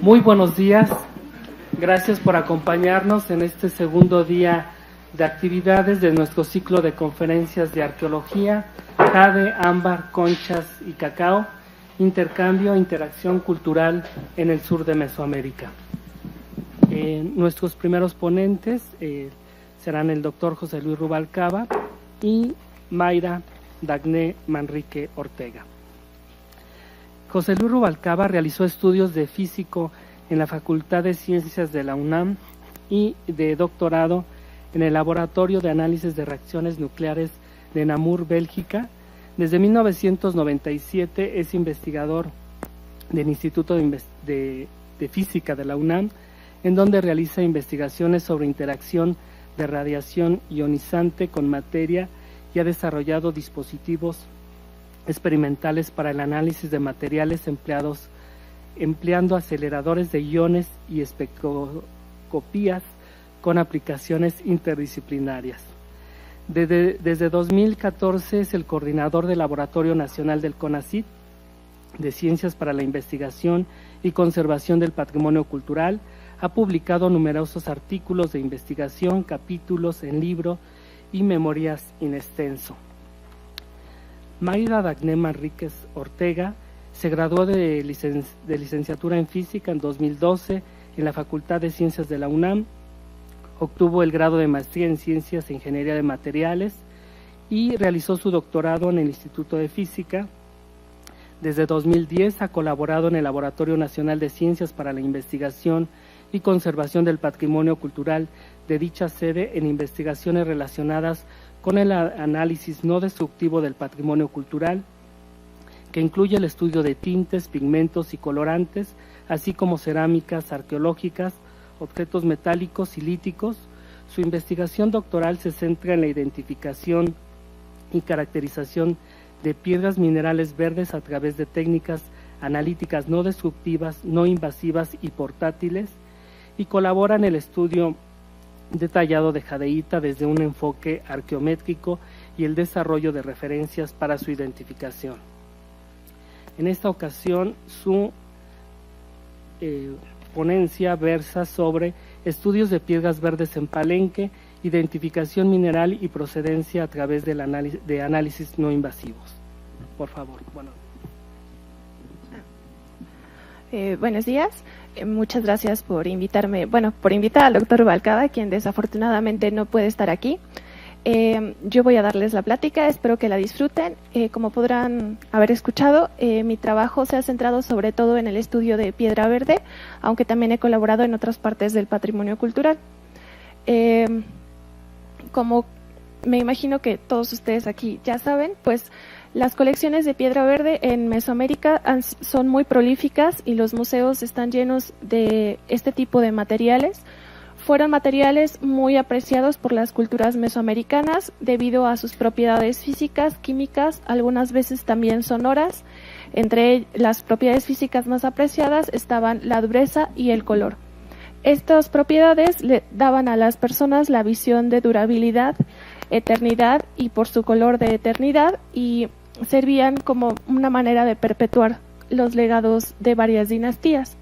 Muy buenos días, gracias por acompañarnos en este segundo día de actividades de nuestro ciclo de conferencias de arqueología, jade, ámbar, conchas y cacao, intercambio e interacción cultural en el sur de Mesoamérica. Nuestros primeros ponentes serán el doctor José Luis Rubalcaba y Mayra Dagné Manrique Ortega. José Luis Rubalcaba realizó estudios de físico en la Facultad de Ciencias de la UNAM y de doctorado en el Laboratorio de Análisis de Reacciones Nucleares de Namur, Bélgica. Desde 1997 es investigador del Instituto de Física de la UNAM, en donde realiza investigaciones sobre interacción de radiación ionizante con materia y ha desarrollado dispositivos experimentales para el análisis de materiales empleando aceleradores de iones y espectroscopías con aplicaciones interdisciplinarias. Desde 2014 es el coordinador del Laboratorio Nacional del CONACYT de Ciencias para la Investigación y Conservación del Patrimonio Cultural. Ha publicado numerosos artículos de investigación, capítulos en libro y memorias in extenso. Mayra Dagné Manrique Ortega se graduó de licenciatura en Física en 2012 en la Facultad de Ciencias de la UNAM. Obtuvo el grado de Maestría en Ciencias e Ingeniería de Materiales y realizó su doctorado en el Instituto de Física. Desde 2010 ha colaborado en el Laboratorio Nacional de Ciencias para la Investigación y Conservación del Patrimonio Cultural de dicha sede en investigaciones relacionadas con el análisis no destructivo del patrimonio cultural, que incluye el estudio de tintes, pigmentos y colorantes, así como cerámicas arqueológicas, objetos metálicos y líticos. Su investigación doctoral se centra en la identificación y caracterización de piedras minerales verdes a través de técnicas analíticas no destructivas, no invasivas y portátiles, y colabora en el estudio detallado de jadeíta desde un enfoque arqueométrico y el desarrollo de referencias para su identificación. En esta ocasión, su ponencia versa sobre estudios de piedras verdes en Palenque, identificación mineral y procedencia a través del análisis no invasivos. Por favor. Buenos días. Muchas gracias por invitarme, por invitar al doctor Rubalcaba, quien desafortunadamente no puede estar aquí. Yo voy a darles la plática, espero que la disfruten. Como podrán haber escuchado, mi trabajo se ha centrado sobre todo en el estudio de piedra verde, aunque también he colaborado en otras partes del patrimonio cultural. Como me imagino que todos ustedes aquí ya saben, pues las colecciones de piedra verde en Mesoamérica son muy prolíficas y los museos están llenos de este tipo de materiales. Fueron materiales muy apreciados por las culturas mesoamericanas debido a sus propiedades físicas, químicas, algunas veces también sonoras. Entre las propiedades físicas más apreciadas estaban la dureza y el color. Estas propiedades le daban a las personas la visión de durabilidad, eternidad y por su color de eternidad, y servían como una manera de perpetuar los legados de varias dinastías.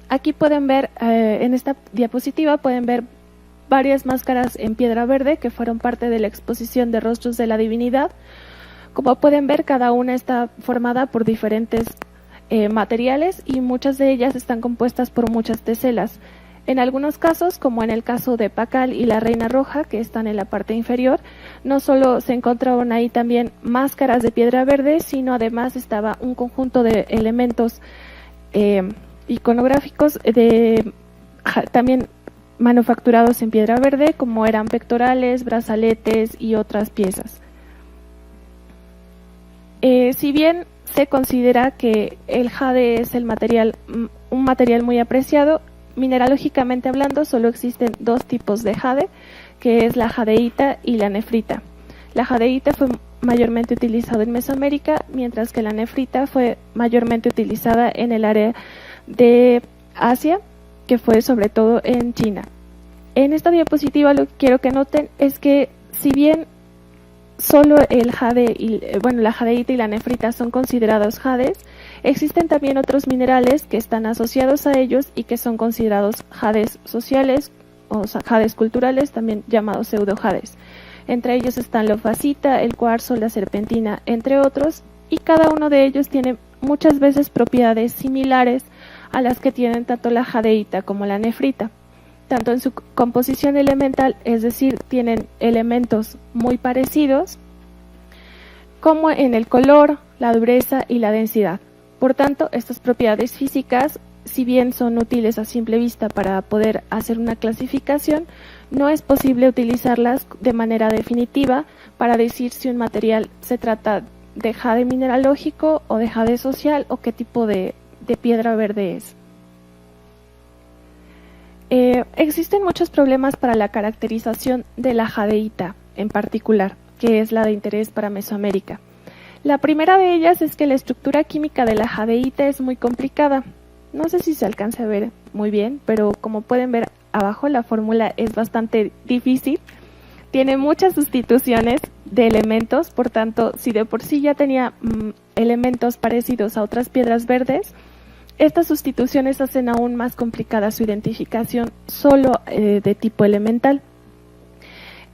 Aquí pueden ver, en esta diapositiva, pueden ver varias máscaras en piedra verde que fueron parte de la exposición de Rostros de la Divinidad. Como pueden ver, cada una está formada por diferentes materiales y muchas de ellas están compuestas por muchas teselas. En algunos casos, como en el caso de Pacal y la Reina Roja, que están en la parte inferior, no solo se encontraron ahí también máscaras de piedra verde, sino además estaba un conjunto de elementos iconográficos también manufacturados en piedra verde, como eran pectorales, brazaletes y otras piezas. Si bien se considera que el jade es un material muy apreciado, mineralógicamente hablando, solo existen dos tipos de jade, que es la jadeíta y la nefrita. La jadeíta fue mayormente utilizada en Mesoamérica, mientras que la nefrita fue mayormente utilizada en el área de Asia, que fue sobre todo en China. En esta diapositiva lo que quiero que noten es que, si bien solo el jade y, la jadeíta y la nefrita son considerados jades, existen también otros minerales que están asociados a ellos y que son considerados jades sociales o jades culturales, también llamados pseudojades. Entre ellos están la ofacita, el cuarzo, la serpentina, entre otros, y cada uno de ellos tiene muchas veces propiedades similares a las que tienen tanto la jadeíta como la nefrita, tanto en su composición elemental, es decir, tienen elementos muy parecidos, como en el color, la dureza y la densidad. Por tanto, estas propiedades físicas, si bien son útiles a simple vista para poder hacer una clasificación, no es posible utilizarlas de manera definitiva para decir si un material se trata de jade mineralógico o de jade social o qué tipo de piedra verde es. Existen muchos problemas para la caracterización de la jadeíta en particular, que es la de interés para Mesoamérica. La primera de ellas es que la estructura química de la jadeíta es muy complicada. No sé si se alcanza a ver muy bien, pero como pueden ver abajo, la fórmula es bastante difícil. Tiene muchas sustituciones de elementos, por tanto, si de por sí ya tenía elementos parecidos a otras piedras verdes, estas sustituciones hacen aún más complicada su identificación solo de tipo elemental.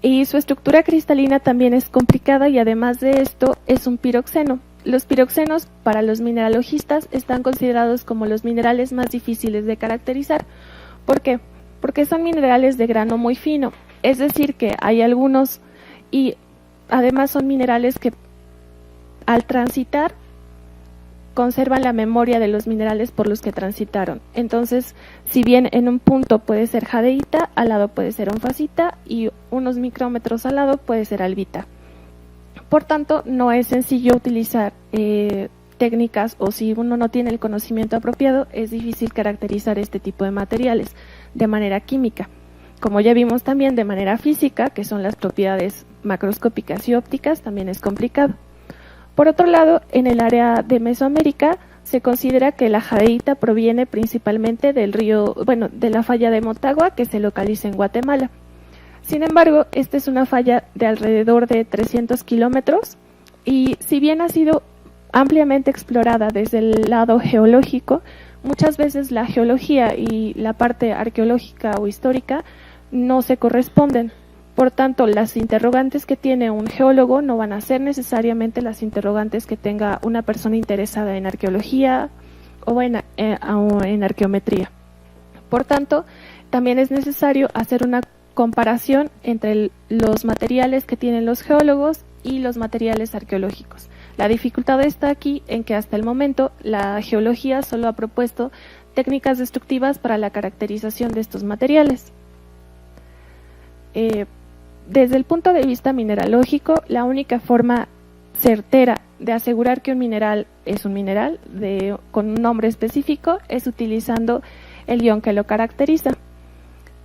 Y su estructura cristalina también es complicada y además de esto es un piroxeno. Los piroxenos para los mineralogistas están considerados como los minerales más difíciles de caracterizar. ¿Por qué? Porque son minerales de grano muy fino, es decir que hay algunos y además son minerales que al transitar conservan la memoria de los minerales por los que transitaron. Entonces, si bien en un punto puede ser jadeíta, al lado puede ser onfacita y unos micrómetros al lado puede ser albita. Por tanto, no es sencillo utilizar técnicas o si uno no tiene el conocimiento apropiado, es difícil caracterizar este tipo de materiales de manera química. Como ya vimos también de manera física, que son las propiedades macroscópicas y ópticas, también es complicado. Por otro lado, en el área de Mesoamérica se considera que la jadeíta proviene principalmente del de la falla de Motagua, que se localiza en Guatemala. Sin embargo, esta es una falla de alrededor de 300 kilómetros y si bien ha sido ampliamente explorada desde el lado geológico, muchas veces la geología y la parte arqueológica o histórica no se corresponden. Por tanto, las interrogantes que tiene un geólogo no van a ser necesariamente las interrogantes que tenga una persona interesada en arqueología o en arqueometría. Por tanto, también es necesario hacer una comparación entre los materiales que tienen los geólogos y los materiales arqueológicos. La dificultad está aquí en que hasta el momento la geología solo ha propuesto técnicas destructivas para la caracterización de estos materiales. Desde el punto de vista mineralógico, la única forma certera de asegurar que un mineral es un mineral con un nombre específico es utilizando el ion que lo caracteriza.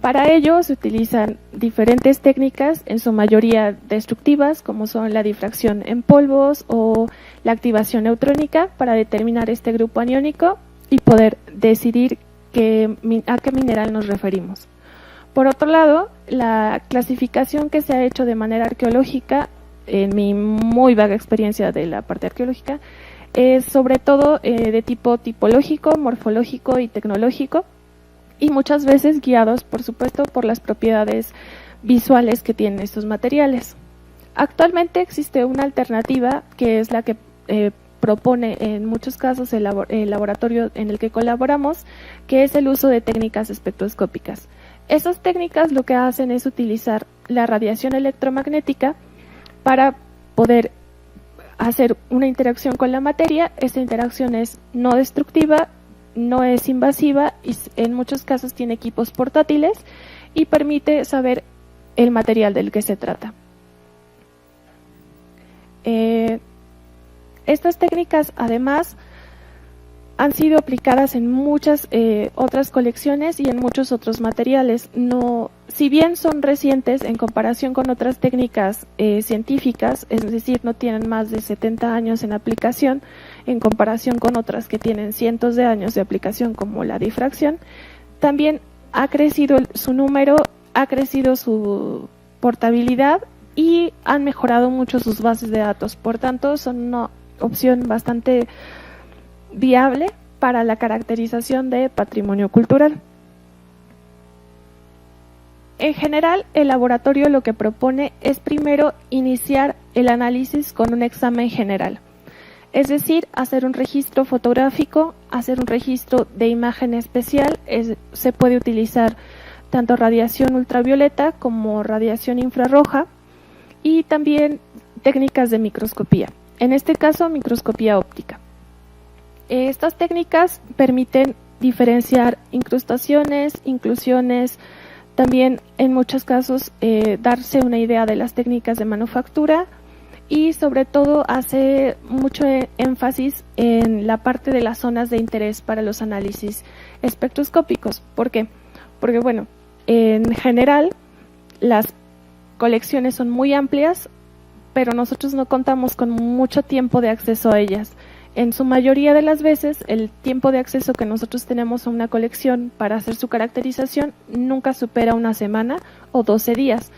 Para ello se utilizan diferentes técnicas, en su mayoría destructivas, como son la difracción en polvos o la activación neutrónica para determinar este grupo aniónico y poder decidir a qué mineral nos referimos. Por otro lado, la clasificación que se ha hecho de manera arqueológica, en mi muy vaga experiencia de la parte arqueológica, es sobre todo de tipo tipológico, morfológico y tecnológico, y muchas veces guiados, por supuesto, por las propiedades visuales que tienen estos materiales. Actualmente existe una alternativa que es la que propone en muchos casos el laboratorio en el que colaboramos, que es el uso de técnicas espectroscópicas. Esas técnicas lo que hacen es utilizar la radiación electromagnética para poder hacer una interacción con la materia. Esta interacción es no destructiva, no es invasiva y en muchos casos tiene equipos portátiles y permite saber el material del que se trata. Estas técnicas además han sido aplicadas en muchas otras colecciones y en muchos otros materiales. Si bien son recientes en comparación con otras técnicas científicas, es decir, no tienen más de 70 años en aplicación, en comparación con otras que tienen cientos de años de aplicación como la difracción, también ha crecido su número, ha crecido su portabilidad y han mejorado mucho sus bases de datos. Por tanto, son una opción bastante viable para la caracterización de patrimonio cultural. En general, el laboratorio lo que propone es primero iniciar el análisis con un examen general. Es decir, hacer un registro fotográfico, hacer un registro de imagen especial. Se puede utilizar tanto radiación ultravioleta como radiación infrarroja y también técnicas de microscopía. En este caso, microscopía óptica. Estas técnicas permiten diferenciar incrustaciones, inclusiones, también en muchos casos darse una idea de las técnicas de manufactura y sobre todo hace mucho énfasis en la parte de las zonas de interés para los análisis espectroscópicos. ¿Por qué? Porque bueno, en general las colecciones son muy amplias, pero nosotros no contamos con mucho tiempo de acceso a ellas. En su mayoría de las veces, el tiempo de acceso que nosotros tenemos a una colección para hacer su caracterización nunca supera una semana o 12 días.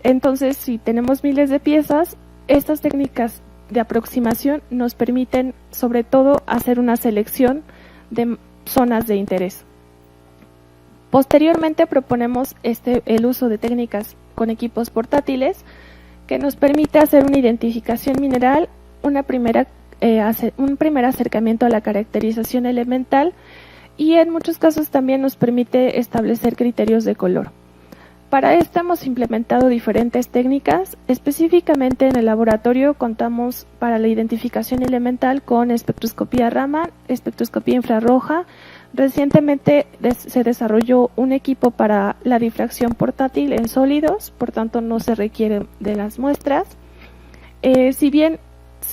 Entonces, si tenemos miles de piezas, estas técnicas de aproximación nos permiten, sobre todo, hacer una selección de zonas de interés. Posteriormente, proponemos el uso de técnicas con equipos portátiles que nos permite hacer una identificación mineral, un primer acercamiento a la caracterización elemental y en muchos casos también nos permite establecer criterios de color. Para esto hemos implementado diferentes técnicas. Específicamente en el laboratorio contamos para la identificación elemental con espectroscopía Raman, espectroscopía infrarroja. Recientemente se desarrolló un equipo para la difracción portátil en sólidos, por tanto no se requiere de las muestras. Si bien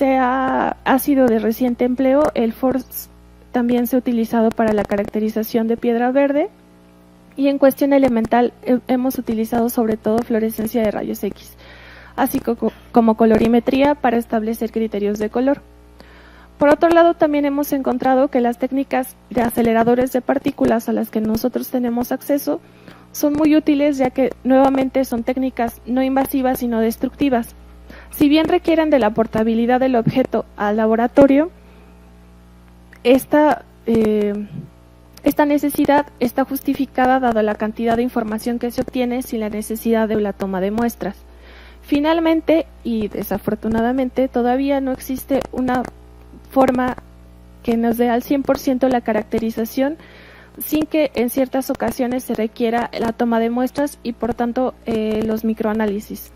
ha sido de reciente empleo, el FORCE también se ha utilizado para la caracterización de piedra verde. Y en cuestión elemental hemos utilizado sobre todo fluorescencia de rayos X, así como colorimetría para establecer criterios de color. Por otro lado, también hemos encontrado que las técnicas de aceleradores de partículas a las que nosotros tenemos acceso son muy útiles, ya que nuevamente son técnicas no invasivas sino destructivas. Si bien requieren de la portabilidad del objeto al laboratorio, esta necesidad está justificada dada la cantidad de información que se obtiene sin la necesidad de la toma de muestras. Finalmente, y desafortunadamente, todavía no existe una forma que nos dé al 100% la caracterización sin que en ciertas ocasiones se requiera la toma de muestras y por tanto los microanálisis.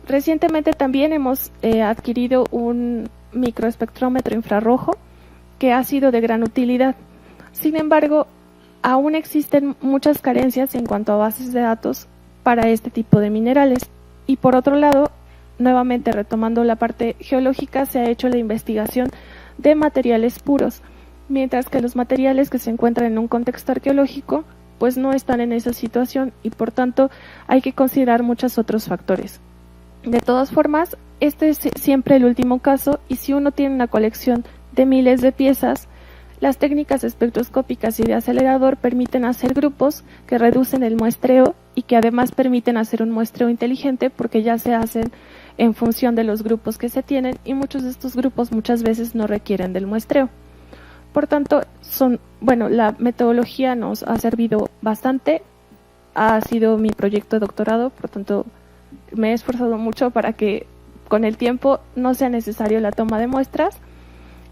Recientemente también hemos adquirido un microespectrómetro infrarrojo que ha sido de gran utilidad. Sin embargo, aún existen muchas carencias en cuanto a bases de datos para este tipo de minerales. Y por otro lado, nuevamente retomando la parte geológica, se ha hecho la investigación de materiales puros, mientras que los materiales que se encuentran en un contexto arqueológico pues no están en esa situación y por tanto hay que considerar muchos otros factores. De todas formas, este es siempre el último caso y si uno tiene una colección de miles de piezas, las técnicas espectroscópicas y de acelerador permiten hacer grupos que reducen el muestreo y que además permiten hacer un muestreo inteligente porque ya se hacen en función de los grupos que se tienen y muchos de estos grupos muchas veces no requieren del muestreo. Por tanto, la metodología nos ha servido bastante, ha sido mi proyecto de doctorado, por tanto me he esforzado mucho para que con el tiempo no sea necesario la toma de muestras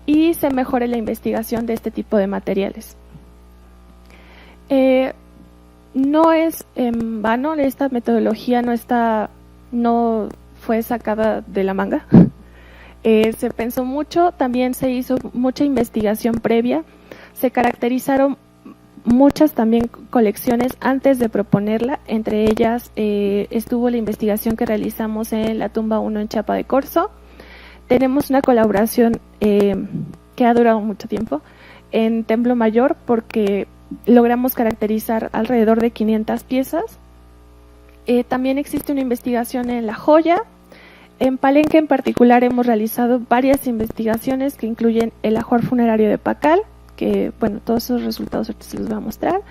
y se mejore la investigación de este tipo de materiales. No es en vano, esta metodología no fue sacada de la manga. Se pensó mucho, también se hizo mucha investigación previa, se caracterizaron muchas también colecciones antes de proponerla, entre ellas estuvo la investigación que realizamos en la tumba 1 en Chiapa de Corzo. Tenemos una colaboración que ha durado mucho tiempo en Templo Mayor porque logramos caracterizar alrededor de 500 piezas. También existe una investigación en La Joya. En Palenque en particular hemos realizado varias investigaciones que incluyen el ajuar funerario de Pacal, que todos esos resultados ahorita se los voy a mostrar,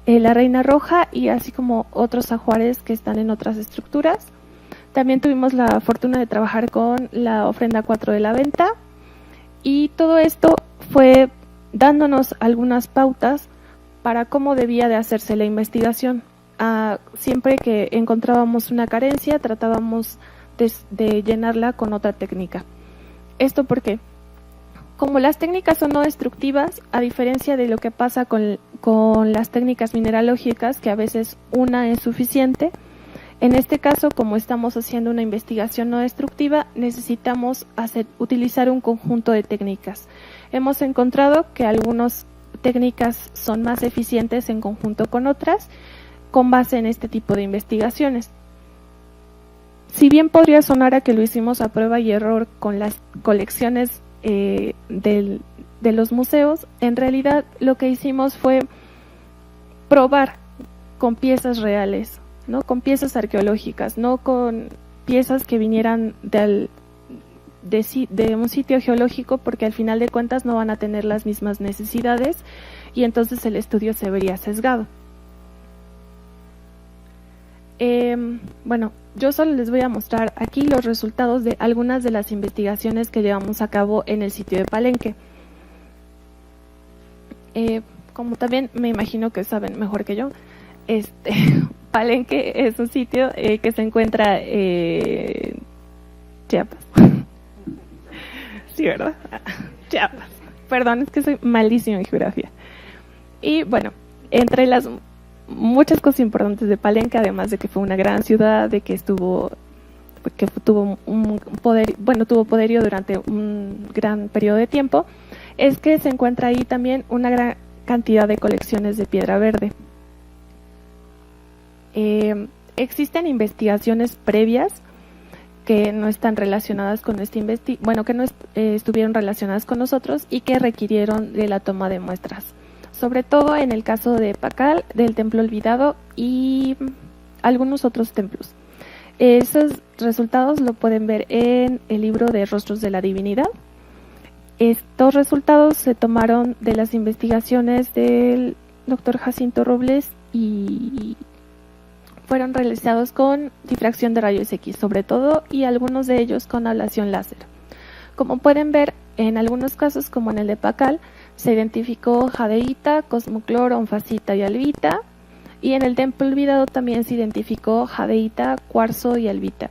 la Reina Roja y así como otros ajuares que están en otras estructuras. También tuvimos la fortuna de trabajar con la ofrenda 4 de la venta, y todo esto fue dándonos algunas pautas para cómo debía de hacerse la investigación. Siempre que encontrábamos una carencia, tratábamos de llenarla con otra técnica. ¿Esto por qué? Como las técnicas son no destructivas, a diferencia de lo que pasa con las técnicas mineralógicas, que a veces una es suficiente, en este caso, como estamos haciendo una investigación no destructiva, necesitamos utilizar un conjunto de técnicas. Hemos encontrado que algunas técnicas son más eficientes en conjunto con otras, con base en este tipo de investigaciones. Si bien podría sonar a que lo hicimos a prueba y error con las colecciones de los museos, en realidad lo que hicimos fue probar con piezas reales, ¿no? Con piezas arqueológicas, no con piezas que vinieran de un sitio geológico, porque al final de cuentas no van a tener las mismas necesidades y entonces el estudio se vería sesgado. Bueno, yo solo les voy a mostrar aquí los resultados de algunas de las investigaciones que llevamos a cabo en el sitio de Palenque. Como también me imagino que saben mejor que yo, Palenque es un sitio que se encuentra en Chiapas. Sí, ¿verdad? Chiapas. Perdón, es que soy malísima en geografía. Y bueno, entre las muchas cosas importantes de Palenque, además de que fue una gran ciudad, de que tuvo un poder, tuvo poderío durante un gran periodo de tiempo, es que se encuentra ahí también una gran cantidad de colecciones de piedra verde. Existen investigaciones previas que no están relacionadas con que no estuvieron relacionadas con nosotros y que requirieron de la toma de muestras, sobre todo en el caso de Pacal, del Templo Olvidado y algunos otros templos. Esos resultados lo pueden ver en el libro de Rostros de la Divinidad. Estos resultados se tomaron de las investigaciones del doctor Jacinto Robles y fueron realizados con difracción de rayos X, sobre todo, y algunos de ellos con ablación láser. Como pueden ver, en algunos casos, como en el de Pacal, se identificó jadeíta, cosmocloro, onfacita y albita, y en el Templo Olvidado también se identificó jadeíta, cuarzo y albita.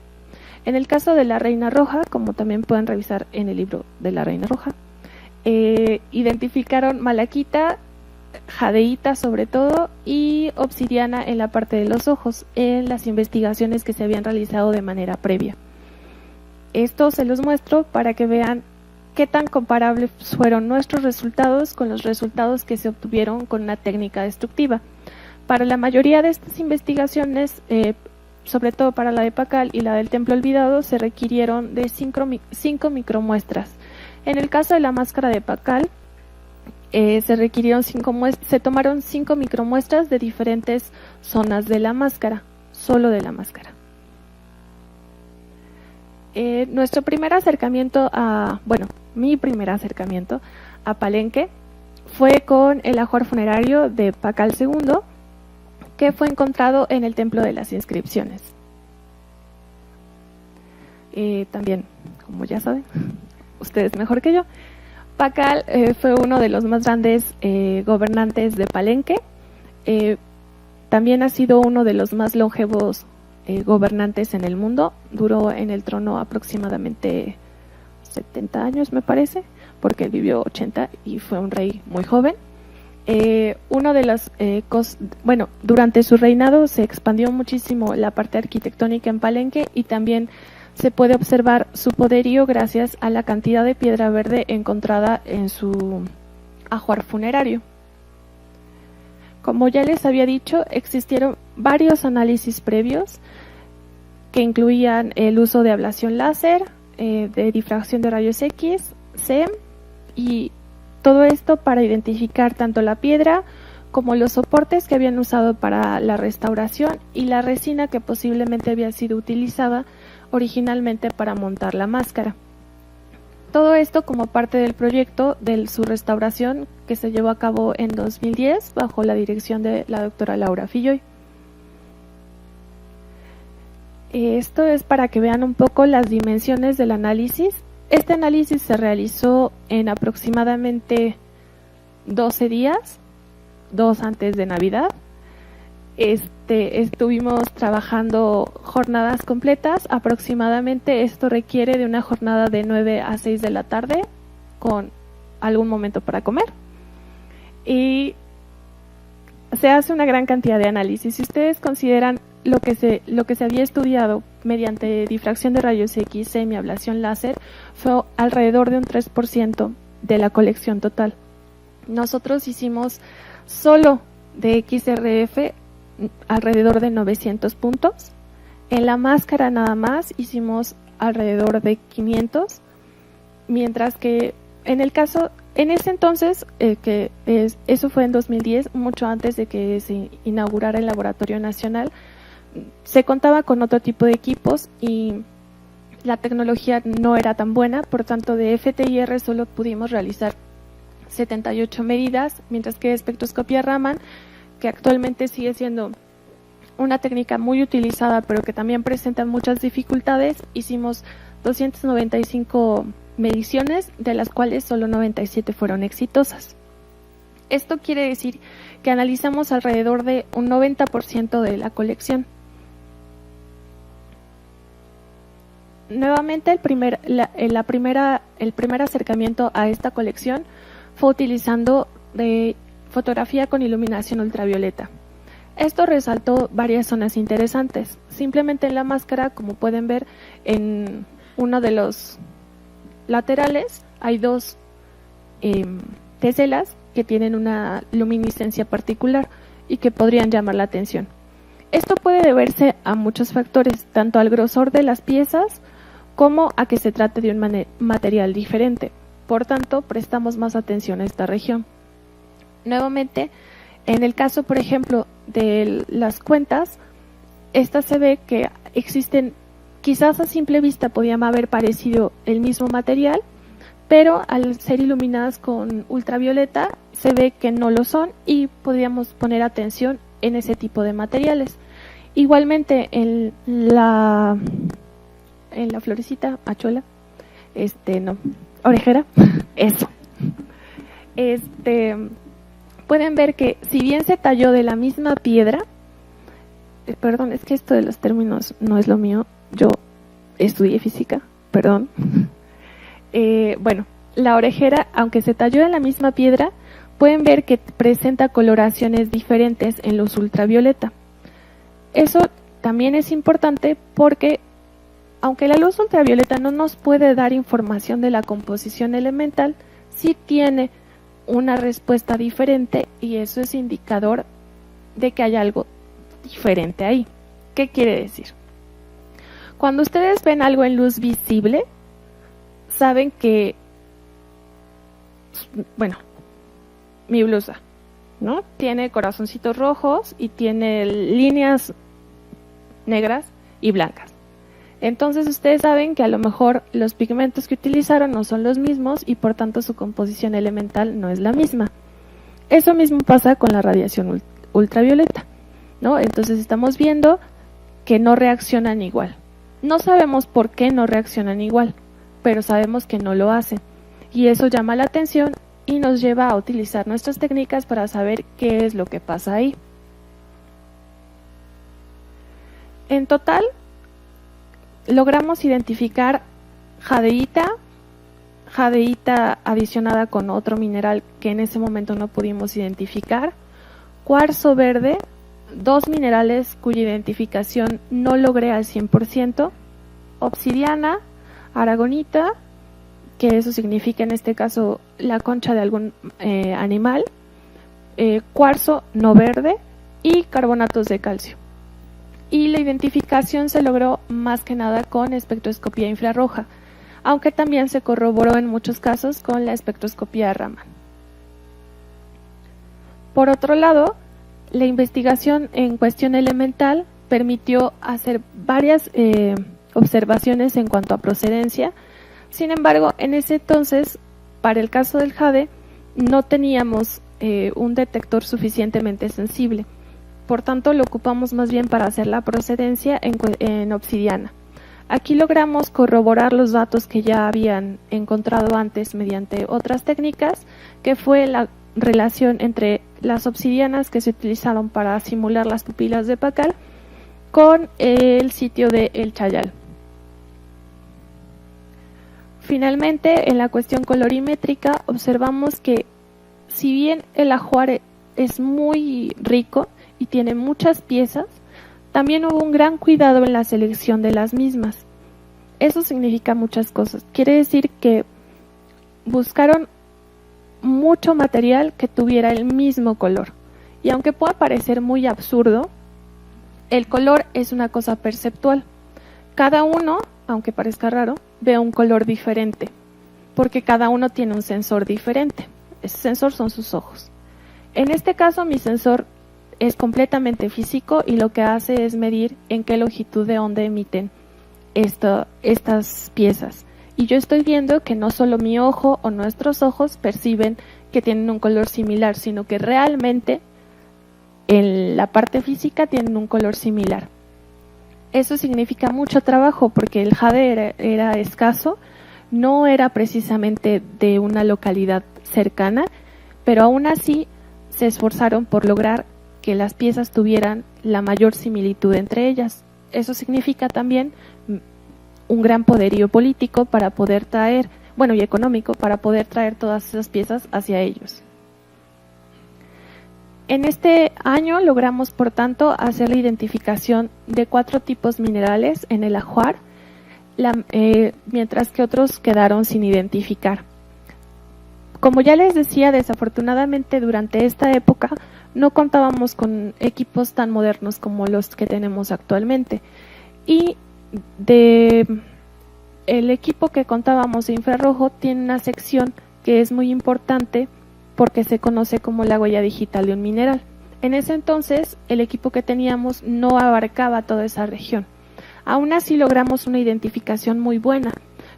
En el caso de la Reina Roja, como también pueden revisar en el libro de la Reina Roja, identificaron malaquita, jadeíta sobre todo, y obsidiana en la parte de los ojos, en las investigaciones que se habían realizado de manera previa. Esto se los muestro para que vean qué tan comparables fueron nuestros resultados con los resultados que se obtuvieron con una técnica destructiva. Para la mayoría de estas investigaciones, sobre todo para la de Pacal y la del Templo Olvidado, se requirieron de 5 micromuestras. En el caso de la máscara de Pacal, se tomaron 5 micromuestras de diferentes zonas de la máscara, solo de la máscara. Nuestro primer acercamiento mi primer acercamiento a Palenque fue con el ajuar funerario de Pacal II, que fue encontrado en el Templo de las Inscripciones. También, como ya saben, ustedes mejor que yo, Pacal fue uno de los más grandes gobernantes de Palenque. También ha sido uno de los más longevos gobernantes en el mundo. Duró en el trono aproximadamente 70 años, me parece, porque él vivió 80 y fue un rey muy joven. Durante su reinado se expandió muchísimo la parte arquitectónica en Palenque y también se puede observar su poderío gracias a la cantidad de piedra verde encontrada en su ajuar funerario. Como ya les había dicho, existieron varios análisis previos que incluían el uso de ablación láser, de difracción de rayos X, SEM, y todo esto para identificar tanto la piedra como los soportes que habían usado para la restauración y la resina que posiblemente había sido utilizada originalmente para montar la máscara. Todo esto como parte del proyecto de su restauración que se llevó a cabo en 2010 bajo la dirección de la doctora Laura Filloy. Esto es para que vean un poco las dimensiones del análisis. Este análisis se realizó en aproximadamente 12 días, 2 antes de Navidad. Estuvimos trabajando jornadas completas, aproximadamente esto requiere de una jornada de 9 a 6 de la tarde con algún momento para comer. Y se hace una gran cantidad de análisis. Si ustedes consideran lo que se había estudiado mediante difracción de rayos X, semiablación láser, fue alrededor de un 3% de la colección total. Nosotros hicimos solo de XRF alrededor de 900 puntos. En la máscara nada más hicimos alrededor de 500, mientras que en ese entonces, eso fue en 2010, mucho antes de que se inaugurara el Laboratorio Nacional, se contaba con otro tipo de equipos y la tecnología no era tan buena, por tanto de FTIR solo pudimos realizar 78 medidas, mientras que espectroscopía Raman, que actualmente sigue siendo una técnica muy utilizada, pero que también presenta muchas dificultades, hicimos 295 mediciones, de las cuales solo 97 fueron exitosas. Esto quiere decir que analizamos alrededor de un 90% de la colección. Nuevamente, el primer acercamiento a esta colección fue utilizando fotografía con iluminación ultravioleta. Esto resaltó varias zonas interesantes. Simplemente en la máscara, como pueden ver, en uno de los laterales hay 2 teselas que tienen una luminiscencia particular y que podrían llamar la atención. Esto puede deberse a muchos factores, tanto al grosor de las piezas como a que se trate de un material diferente. Por tanto, prestamos más atención a esta región. Nuevamente, en el caso, por ejemplo, de las cuentas, esta se ve que existen, quizás a simple vista podían haber parecido el mismo material, pero al ser iluminadas con ultravioleta se ve que no lo son y podríamos poner atención en ese tipo de materiales. Igualmente en la florecita, hachuela, orejera, eso. Pueden ver que si bien se talló de la misma piedra, perdón, es que esto de los términos no es lo mío, yo estudié física, perdón. Bueno, la orejera, aunque se talló de la misma piedra, pueden ver que presenta coloraciones diferentes en luz ultravioleta. Eso también es importante porque, aunque la luz ultravioleta no nos puede dar información de la composición elemental, sí tiene una respuesta diferente y eso es indicador de que hay algo diferente ahí. ¿Qué quiere decir? Cuando ustedes ven algo en luz visible, saben que, bueno, mi blusa, ¿no? Tiene corazoncitos rojos y tiene líneas negras y blancas. Entonces ustedes saben que a lo mejor los pigmentos que utilizaron no son los mismos y por tanto su composición elemental no es la misma. Eso mismo pasa con la radiación ultravioleta, ¿no? Entonces estamos viendo que no reaccionan igual. No sabemos por qué no reaccionan igual, pero sabemos que no lo hacen. Y eso llama la atención y nos lleva a utilizar nuestras técnicas para saber qué es lo que pasa ahí. En total, logramos identificar jadeíta adicionada con otro mineral que en ese momento no pudimos identificar, cuarzo verde, 2 minerales cuya identificación no logré al 100%, obsidiana, aragonita, que eso significa en este caso la concha de algún animal, cuarzo no verde y carbonatos de calcio. Y la identificación se logró más que nada con espectroscopía infrarroja, aunque también se corroboró en muchos casos con la espectroscopía Raman. Por otro lado, la investigación en cuestión elemental permitió hacer varias observaciones en cuanto a procedencia. Sin embargo, en ese entonces, para el caso del jade, no teníamos un detector suficientemente sensible. por tanto lo ocupamos más bien para hacer la procedencia en obsidiana. Aquí logramos corroborar los datos que ya habían encontrado antes mediante otras técnicas, que fue la relación entre las obsidianas que se utilizaron para simular las pupilas de Pakal con el sitio de El Chayal. Finalmente, en la cuestión colorimétrica, observamos que si bien el ajuar es muy rico y tiene muchas piezas, también hubo un gran cuidado en la selección de las mismas. Eso significa muchas cosas. Quiere decir que buscaron mucho material que tuviera el mismo color. Y aunque pueda parecer muy absurdo, el color es una cosa perceptual. Cada uno, aunque parezca raro, ve un color diferente, porque cada uno tiene un sensor diferente. Ese sensor son sus ojos. En este caso, mi sensor es completamente físico y lo que hace es medir en qué longitud de onda emiten estas piezas. Y yo estoy viendo que no solo mi ojo o nuestros ojos perciben que tienen un color similar, sino que realmente en la parte física tienen un color similar. Eso significa mucho trabajo porque el jade era escaso, no era precisamente de una localidad cercana, pero aún así se esforzaron por lograr que las piezas tuvieran la mayor similitud entre ellas. Eso significa también un gran poderío político para poder traer, y económico, para poder traer todas esas piezas hacia ellos. En este año logramos, por tanto, hacer la identificación de 4 tipos minerales en el ajuar, mientras que otros quedaron sin identificar. Como ya les decía, desafortunadamente durante esta época no contábamos con equipos tan modernos como los que tenemos actualmente. Y el equipo que contábamos de infrarrojo tiene una sección que es muy importante porque se conoce como la huella digital de un mineral. En ese entonces, el equipo que teníamos no abarcaba toda esa región. Aún así logramos una identificación muy buena.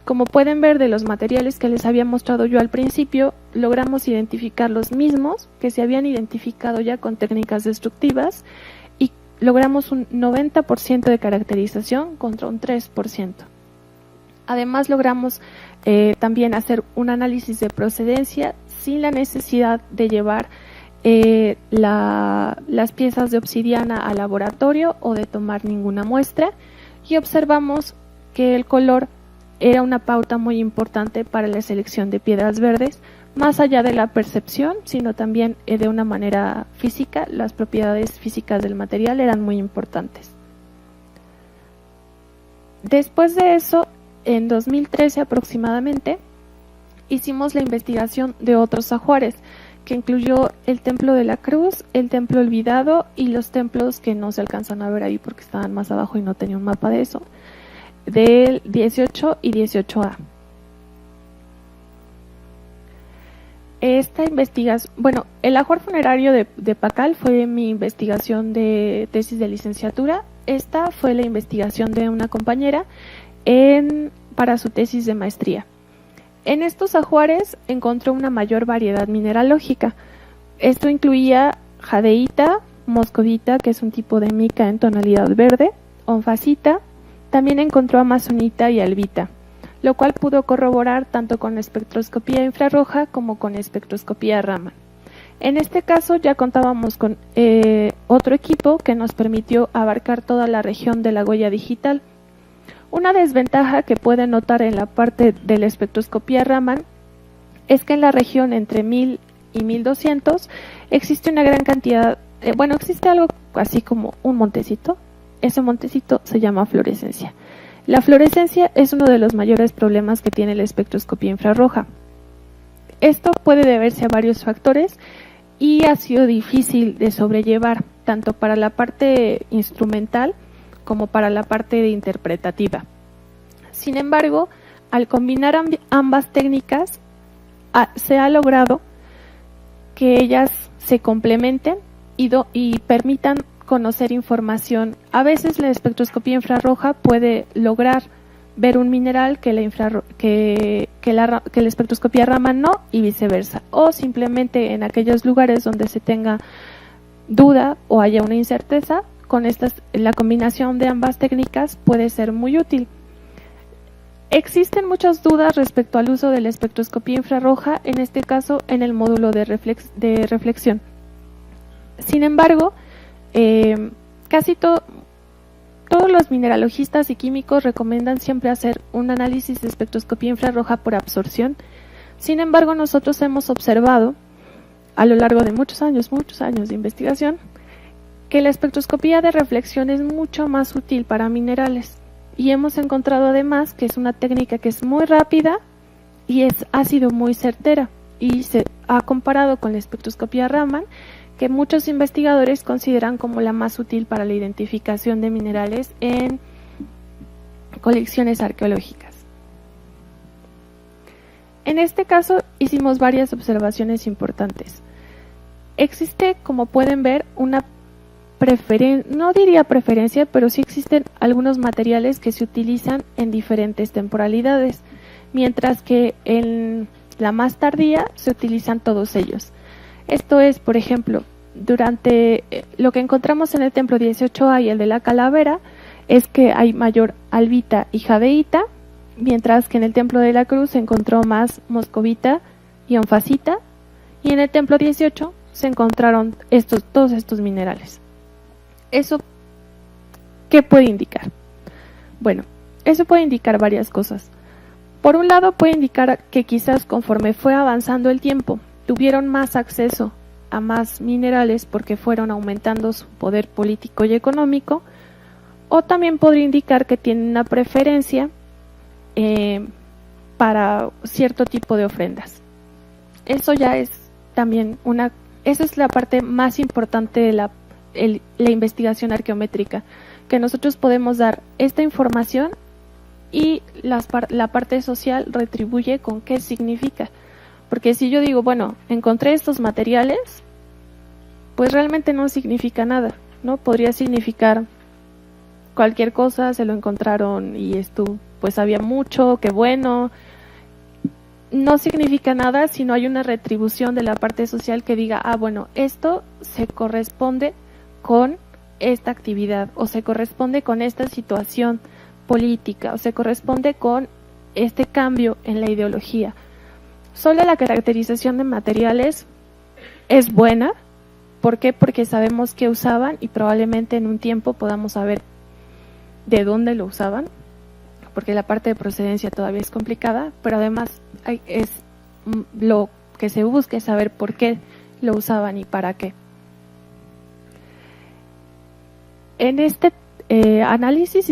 Como pueden ver de los materiales que les había mostrado yo al principio, logramos identificar los mismos que se habían identificado ya con técnicas destructivas y logramos un 90% de caracterización contra un 3%. Además logramos también hacer un análisis de procedencia sin la necesidad de llevar las piezas de obsidiana al laboratorio o de tomar ninguna muestra, y observamos que el color era una pauta muy importante para la selección de piedras verdes, más allá de la percepción, sino también de una manera física. Las propiedades físicas del material eran muy importantes. Después de eso, en 2013 aproximadamente, hicimos la investigación de otros ajuares, que incluyó el Templo de la Cruz, el Templo Olvidado y los templos que no se alcanzan a ver ahí porque estaban más abajo y no tenía un mapa de eso, del 18 y 18A. Esta investigación, el ajuar funerario de Pakal fue mi investigación de tesis de licenciatura. Esta fue la investigación de una compañera para su tesis de maestría. En estos ajuares encontró una mayor variedad mineralógica. Esto incluía jadeíta, moscovita, que es un tipo de mica en tonalidad verde, onfacita, también encontró amazonita y albita, lo cual pudo corroborar tanto con espectroscopía infrarroja como con espectroscopía Raman. En este caso ya contábamos con otro equipo que nos permitió abarcar toda la región de la huella digital. Una desventaja que pueden notar en la parte de la espectroscopía Raman es que en la región entre 1000 y 1200 existe una gran cantidad, existe algo así como un montecito. Ese montecito se llama fluorescencia. La fluorescencia es uno de los mayores problemas que tiene la espectroscopía infrarroja. Esto puede deberse a varios factores y ha sido difícil de sobrellevar, tanto para la parte instrumental como para la parte interpretativa. Sin embargo, al combinar ambas técnicas, se ha logrado que ellas se complementen y permitan conocer información. A veces la espectroscopía infrarroja puede lograr ver un mineral que la espectroscopía Raman no, y viceversa, o simplemente en aquellos lugares donde se tenga duda o haya una incerteza, la combinación de ambas técnicas puede ser muy útil. Existen muchas dudas respecto al uso de la espectroscopía infrarroja, en este caso en el módulo de reflexión. Sin embargo, casi todos los mineralogistas y químicos recomiendan siempre hacer un análisis de espectroscopía infrarroja por absorción. Sin embargo, nosotros hemos observado a lo largo de muchos años de investigación, que la espectroscopía de reflexión es mucho más útil para minerales. Y hemos encontrado además que es una técnica que es muy rápida y ha sido muy certera. Y se ha comparado con la espectroscopía Raman, que muchos investigadores consideran como la más útil para la identificación de minerales en colecciones arqueológicas. En este caso hicimos varias observaciones importantes. Existe, como pueden ver, una no diría preferencia, pero sí existen algunos materiales que se utilizan en diferentes temporalidades, mientras que en la más tardía se utilizan todos ellos. Esto es, por ejemplo, durante lo que encontramos en el templo 18A y el de la Calavera, es que hay mayor albita y jadeíta, mientras que en el templo de la Cruz se encontró más moscovita y onfacita, y en el templo 18 se encontraron todos estos minerales. ¿Eso qué puede indicar? Bueno, eso puede indicar varias cosas. Por un lado, puede indicar que quizás conforme fue avanzando el tiempo, tuvieron más acceso a más minerales porque fueron aumentando su poder político y económico, o también podría indicar que tienen una preferencia para cierto tipo de ofrendas. Eso ya es también esa es la parte más importante de la investigación arqueométrica, que nosotros podemos dar esta información y la parte social retribuye con qué significa. Porque si yo digo, bueno, encontré estos materiales, pues realmente no significa nada, ¿no? Podría significar cualquier cosa, se lo encontraron y esto, pues había mucho, qué bueno. No significa nada si no hay una retribución de la parte social que diga, bueno, esto se corresponde con esta actividad, o se corresponde con esta situación política, o se corresponde con este cambio en la ideología. Solo la caracterización de materiales es buena. ¿Por qué? Porque sabemos qué usaban y probablemente en un tiempo podamos saber de dónde lo usaban, porque la parte de procedencia todavía es complicada, pero además lo que se busca es saber por qué lo usaban y para qué. En este análisis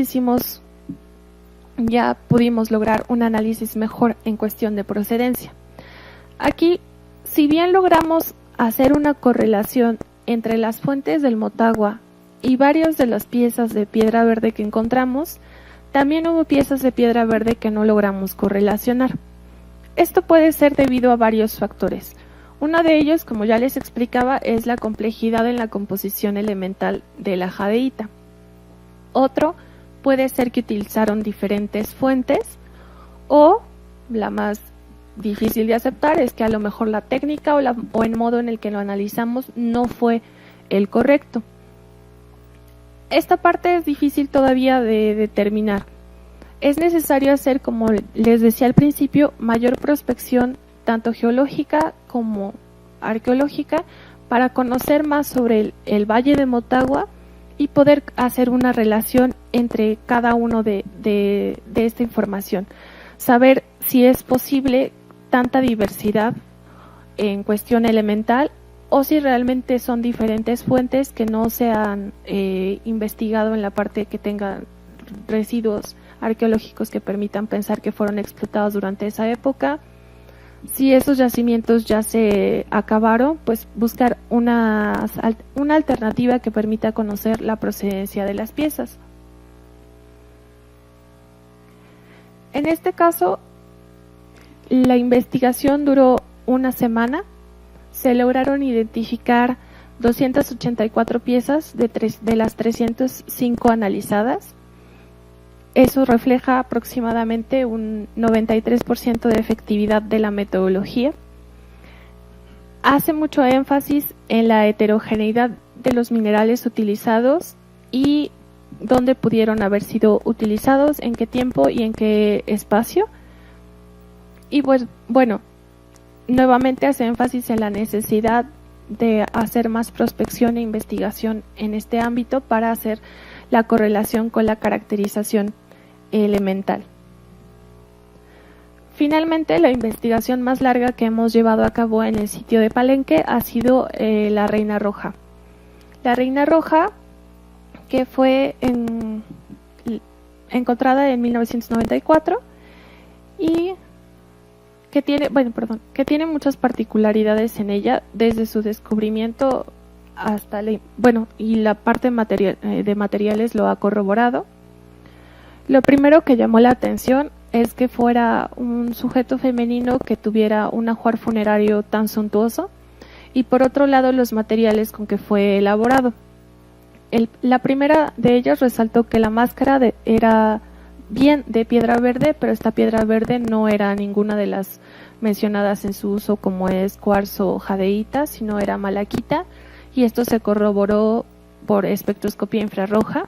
ya pudimos lograr un análisis mejor en cuestión de procedencia. Aquí, si bien logramos hacer una correlación entre las fuentes del Motagua y varias de las piezas de piedra verde que encontramos, también hubo piezas de piedra verde que no logramos correlacionar. Esto puede ser debido a varios factores. Uno de ellos, como ya les explicaba, es la complejidad en la composición elemental de la jadeíta. Otro puede ser que utilizaron diferentes fuentes, o la más difícil de aceptar es que a lo mejor la técnica o el modo en el que lo analizamos no fue el correcto. Esta parte es difícil todavía de determinar. Es necesario hacer, como les decía al principio, mayor prospección tanto geológica como arqueológica para conocer más sobre el Valle de Motagua y poder hacer una relación entre cada uno de esta información. Saber si es posible tanta diversidad en cuestión elemental o si realmente son diferentes fuentes que no se han investigado en la parte que tengan residuos arqueológicos que permitan pensar que fueron explotados durante esa época. Si esos yacimientos ya se acabaron, pues buscar una alternativa que permita conocer la procedencia de las piezas. En este caso, la investigación duró una semana. Se lograron identificar 284 piezas de las 305 analizadas. Eso refleja aproximadamente un 93% de efectividad de la metodología. Hace mucho énfasis en la heterogeneidad de los minerales utilizados y dónde pudieron haber sido utilizados, en qué tiempo y en qué espacio. Y pues bueno, nuevamente hace énfasis en la necesidad de hacer más prospección e investigación en este ámbito para hacer la correlación con la caracterización elemental. Finalmente, la investigación más larga que hemos llevado a cabo en el sitio de Palenque ha sido la Reina Roja. La Reina Roja, que fue encontrada en 1994 y que tiene muchas particularidades en ella desde su descubrimiento hasta y la parte de materiales lo ha corroborado. Lo primero que llamó la atención es que fuera un sujeto femenino que tuviera un ajuar funerario tan suntuoso y por otro lado los materiales con que fue elaborado. La primera de ellas resaltó que la máscara era bien de piedra verde, pero esta piedra verde no era ninguna de las mencionadas en su uso como es cuarzo o jadeíta, sino era malaquita, y esto se corroboró por espectroscopía infrarroja.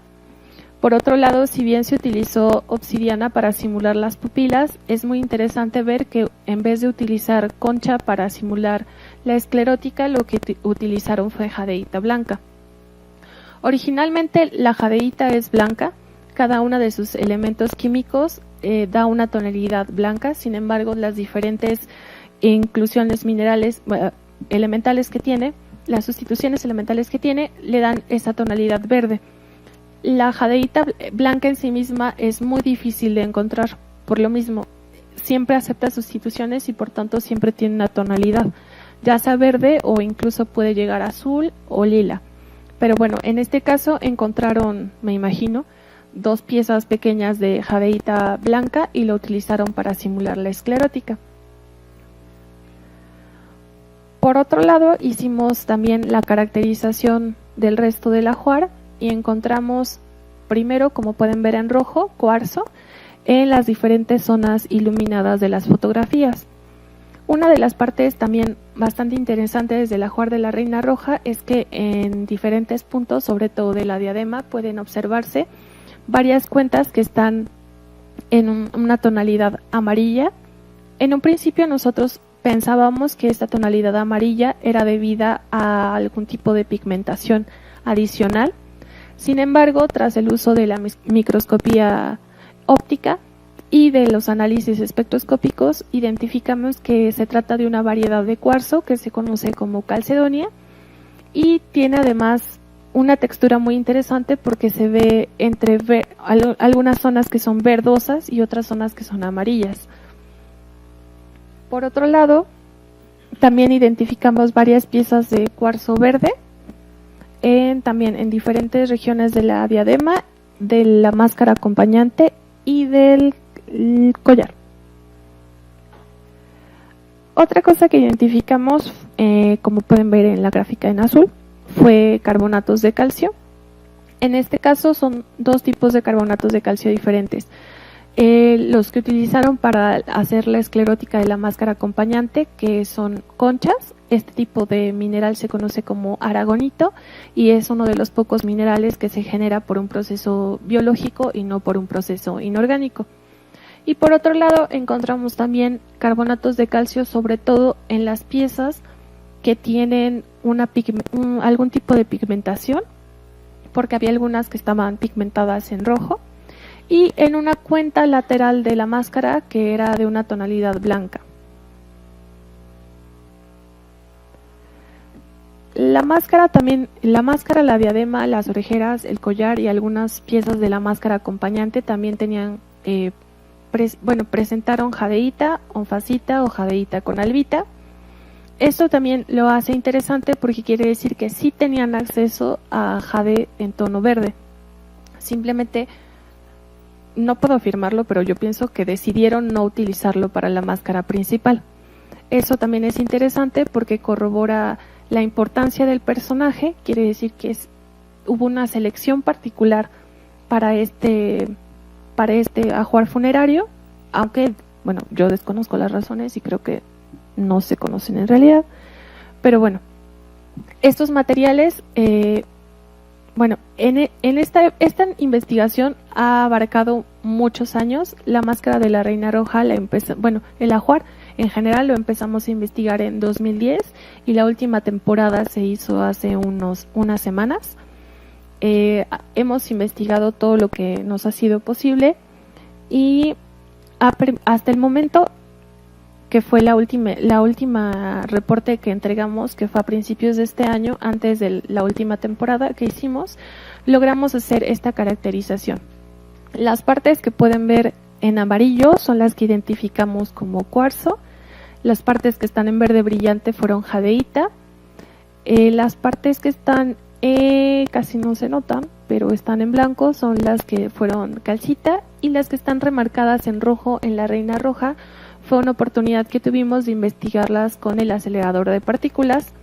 Por otro lado, si bien se utilizó obsidiana para simular las pupilas, es muy interesante ver que en vez de utilizar concha para simular la esclerótica, lo que utilizaron fue jadeíta blanca. Originalmente la jadeíta es blanca, cada uno de sus elementos químicos da una tonalidad blanca, sin embargo las diferentes inclusiones elementales que tiene, las sustituciones elementales que tiene, le dan esa tonalidad verde. La jadeíta blanca en sí misma es muy difícil de encontrar, por lo mismo siempre acepta sustituciones y por tanto siempre tiene una tonalidad, ya sea verde o incluso puede llegar a azul o lila. Pero bueno, en este caso encontraron, me imagino, 2 piezas pequeñas de jadeíta blanca y lo utilizaron para simular la esclerótica. Por otro lado, hicimos también la caracterización del resto del ajuar y encontramos primero, como pueden ver en rojo, cuarzo en las diferentes zonas iluminadas de las fotografías. Una de las partes también bastante interesantes del ajuar de la Reina Roja es que en diferentes puntos, sobre todo de la diadema, pueden observarse varias cuentas que están en una tonalidad amarilla. En un principio nosotros pensábamos que esta tonalidad amarilla era debida a algún tipo de pigmentación adicional. Sin embargo, tras el uso de la microscopía óptica y de los análisis espectroscópicos, identificamos que se trata de una variedad de cuarzo que se conoce como calcedonia y tiene además una textura muy interesante porque se ve entre algunas zonas que son verdosas y otras zonas que son amarillas. Por otro lado, también identificamos varias piezas de cuarzo verde también en diferentes regiones de la diadema, de la máscara acompañante y del collar. Otra cosa que identificamos, como pueden ver en la gráfica en azul, fue carbonatos de calcio. En este caso son 2 tipos de carbonatos de calcio diferentes. Los que utilizaron para hacer la esclerótica de la máscara acompañante, que son conchas. Este tipo de mineral se conoce como aragonito y es uno de los pocos minerales que se genera por un proceso biológico y no por un proceso inorgánico. Y por otro lado encontramos también carbonatos de calcio, sobre todo en las piezas que tienen algún tipo de pigmentación, porque había algunas que estaban pigmentadas en rojo, y en una cuenta lateral de la máscara que era de una tonalidad blanca. La máscara, la diadema, las orejeras, el collar y algunas piezas de la máscara acompañante también tenían, presentaron jadeíta, onfacita o jadeíta con albita. Esto también lo hace interesante porque quiere decir que sí tenían acceso a jade en tono verde. Simplemente no puedo afirmarlo, pero yo pienso que decidieron no utilizarlo para la máscara principal. Eso también es interesante porque corrobora la importancia del personaje, quiere decir que hubo una selección particular para este ajuar funerario, aunque, bueno, yo desconozco las razones y creo que no se conocen en realidad, pero bueno, Estos materiales, esta investigación ha abarcado muchos años. La máscara de la Reina Roja, el ajuar en general lo empezamos a investigar en 2010 y la última temporada se hizo hace unas semanas. Hemos investigado todo lo que nos ha sido posible y hasta el momento, que fue la última reporte que entregamos, que fue a principios de este año, antes de la última temporada que hicimos, logramos hacer esta caracterización. Las partes que pueden ver en amarillo son las que identificamos como cuarzo. Las partes que están en verde brillante fueron jadeíta. Las partes que están casi no se notan, pero están en blanco, son las que fueron calcita, y las que están remarcadas en rojo en la Reina Roja fue una oportunidad que tuvimos de investigarlas con el acelerador de partículas,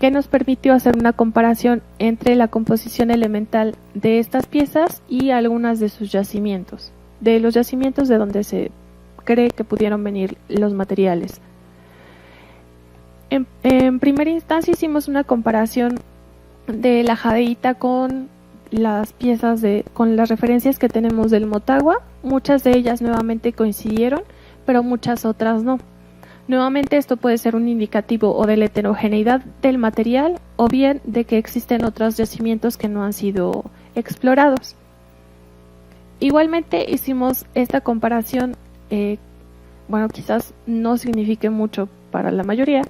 que nos permitió hacer una comparación entre la composición elemental de estas piezas y algunas de sus yacimientos, de los yacimientos de donde se cree que pudieron venir los materiales. En primera instancia hicimos una comparación de la jadeíta con las piezas con las referencias que tenemos del Motagua. Muchas de ellas nuevamente coincidieron, pero muchas otras no. Nuevamente esto puede ser un indicativo o de la heterogeneidad del material o bien de que existen otros yacimientos que no han sido explorados. Igualmente hicimos esta comparación, quizás no signifique mucho para la mayoría,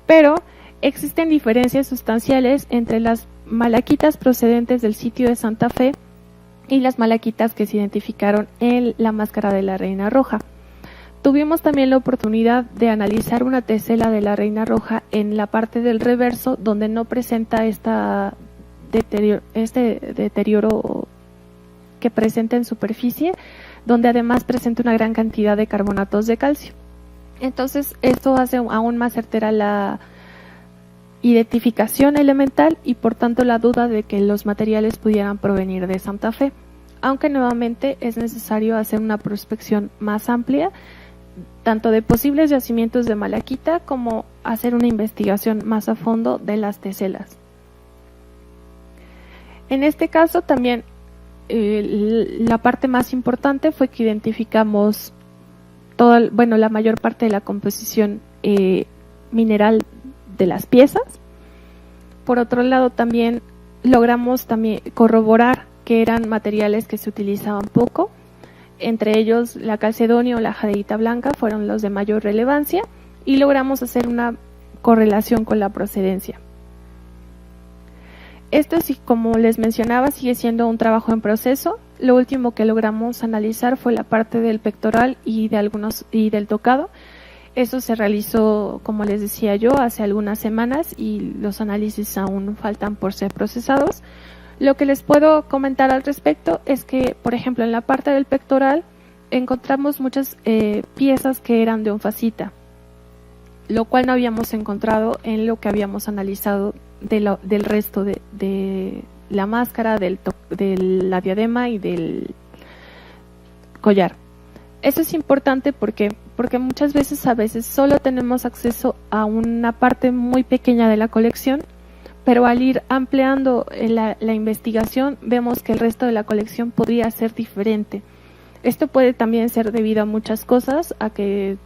pero existen diferencias sustanciales entre las malaquitas procedentes del sitio de Santa Fe y las malaquitas que se identificaron en la máscara de la Reina Roja. Tuvimos también la oportunidad de analizar una tesela de la Reina Roja en la parte del reverso, donde no presenta este deterioro que presenta en superficie, donde además presenta una gran cantidad de carbonatos de calcio. Entonces esto hace aún más certera la identificación elemental y por tanto la duda de que los materiales pudieran provenir de Santa Fe, aunque nuevamente es necesario hacer una prospección más amplia, tanto de posibles yacimientos de malaquita como hacer una investigación más a fondo de las teselas. En este caso también la parte más importante fue que identificamos la mayor parte de la composición mineral de las piezas. Por otro lado, también logramos corroborar que eran materiales que se utilizaban poco. Entre ellos, la calcedonia o la jadeíta blanca fueron los de mayor relevancia y logramos hacer una correlación con la procedencia. Esto, sí, como les mencionaba, sigue siendo un trabajo en proceso. Lo último que logramos analizar fue la parte del pectoral y del tocado. Eso se realizó, como les decía yo, hace algunas semanas y los análisis aún faltan por ser procesados. Lo que les puedo comentar al respecto es que, por ejemplo, en la parte del pectoral encontramos muchas piezas que eran de onfacita, lo cual no habíamos encontrado en lo que habíamos analizado del resto de la máscara, de la diadema y del collar. Eso es importante porque muchas veces, solo tenemos acceso a una parte muy pequeña de la colección, pero al ir ampliando la investigación vemos que el resto de la colección podría ser diferente. Esto puede también ser debido a muchas cosas, a que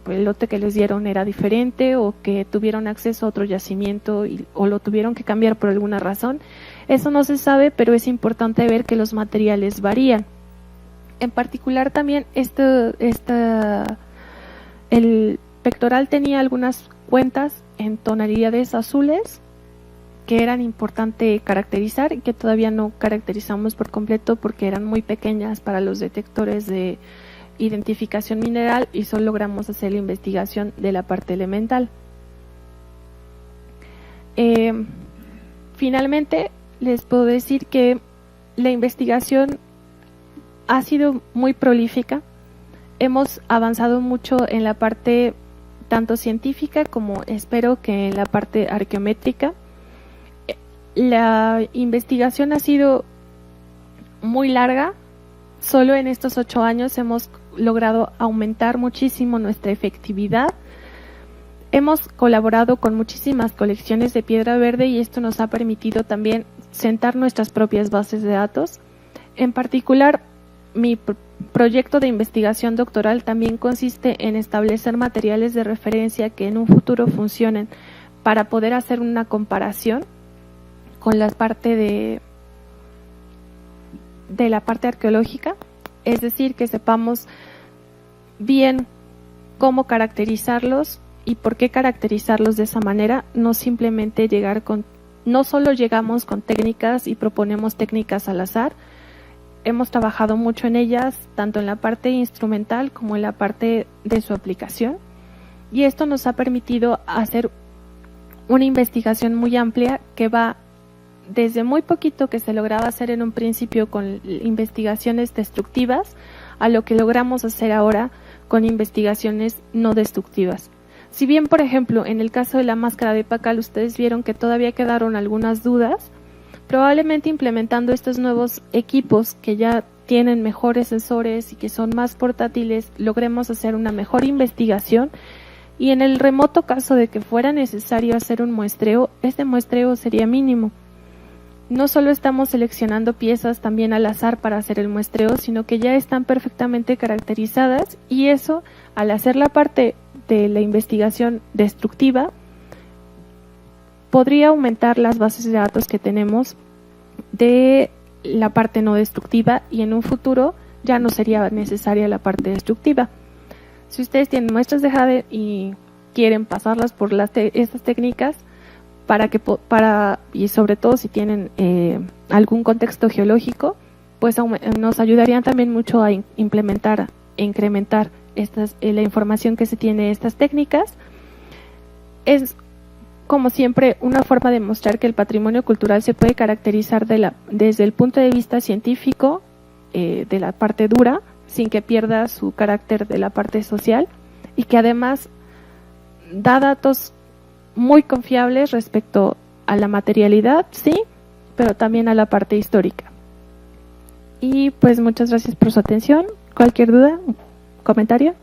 el lote que les dieron era diferente o que tuvieron acceso a otro yacimiento o lo tuvieron que cambiar por alguna razón. Eso no se sabe, pero es importante ver que los materiales varían. En particular también el pectoral tenía algunas cuentas en tonalidades azules que eran importante caracterizar y que todavía no caracterizamos por completo porque eran muy pequeñas para los detectores de identificación mineral y solo logramos hacer la investigación de la parte elemental. Finalmente, les puedo decir que la investigación ha sido muy prolífica. Hemos avanzado mucho en la parte tanto científica como espero que en la parte arqueométrica. La investigación ha sido muy larga. Solo en estos 8 años hemos logrado aumentar muchísimo nuestra efectividad. Hemos colaborado con muchísimas colecciones de Piedra Verde y esto nos ha permitido también sentar nuestras propias bases de datos. En particular, mi proyecto de investigación doctoral también consiste en establecer materiales de referencia que en un futuro funcionen para poder hacer una comparación con la parte de la parte arqueológica, es decir, que sepamos bien cómo caracterizarlos y por qué caracterizarlos de esa manera, no simplemente no solo llegamos con técnicas y proponemos técnicas al azar. Hemos trabajado mucho en ellas, tanto en la parte instrumental como en la parte de su aplicación, y esto nos ha permitido hacer una investigación muy amplia que va desde muy poquito que se lograba hacer en un principio con investigaciones destructivas a lo que logramos hacer ahora con investigaciones no destructivas. Si bien, por ejemplo, en el caso de la máscara de Pacal ustedes vieron que todavía quedaron algunas dudas, probablemente implementando estos nuevos equipos que ya tienen mejores sensores y que son más portátiles, logremos hacer una mejor investigación, y en el remoto caso de que fuera necesario hacer un muestreo, este muestreo sería mínimo. No solo estamos seleccionando piezas también al azar para hacer el muestreo, sino que ya están perfectamente caracterizadas, y eso, al hacer la parte de la investigación destructiva, podría aumentar las bases de datos que tenemos de la parte no destructiva, y en un futuro ya no sería necesaria la parte destructiva. Si ustedes tienen muestras de jade y quieren pasarlas por estas técnicas, y sobre todo si tienen algún contexto geológico, pues nos ayudarían también mucho a implementar e incrementar la información que se tiene de estas técnicas. Es, como siempre, una forma de mostrar que el patrimonio cultural se puede caracterizar desde el punto de vista científico, de la parte dura, sin que pierda su carácter de la parte social, y que además da datos muy confiables respecto a la materialidad, sí, pero también a la parte histórica. Y pues muchas gracias por su atención. Cualquier duda, comentario.